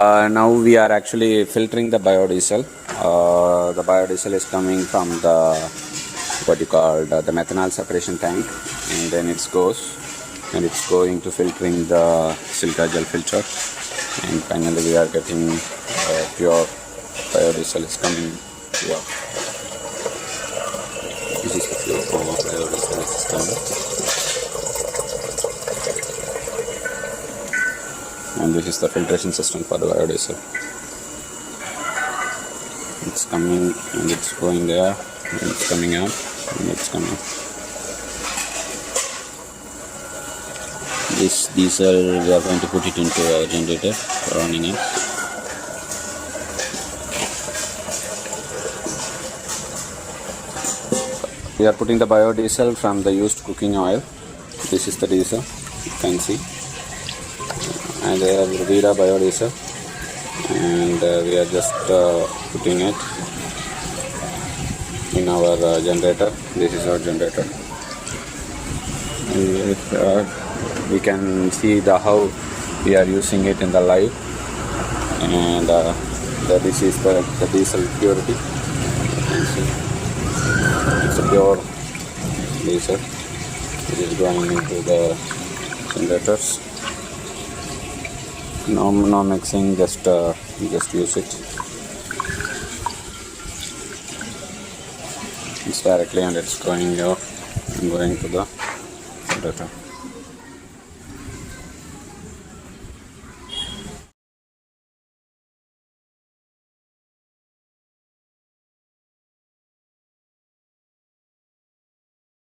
Now we are actually filtering the biodiesel. The biodiesel is coming from the the methanol separation tank, and then it's going to filtering the silica gel filter, and finally we are getting pure biodiesel is coming here. This is the pure form of biodiesel is coming, and this is the filtration system for the biodiesel. It's coming and it's going there, and it's coming out and it's coming. This diesel we are going to put it into a generator for running it. We are putting the biodiesel from the used cooking oil. This is the diesel, you can see, and there is VEERA Biodiesel, and we are just putting it in our generator. This is our generator, and we can see how we are using it in the live, and this is the diesel purity. You can see it's a pure diesel. It is going into the generators. No mixing, just use it. It's directly, and it's going to the generator.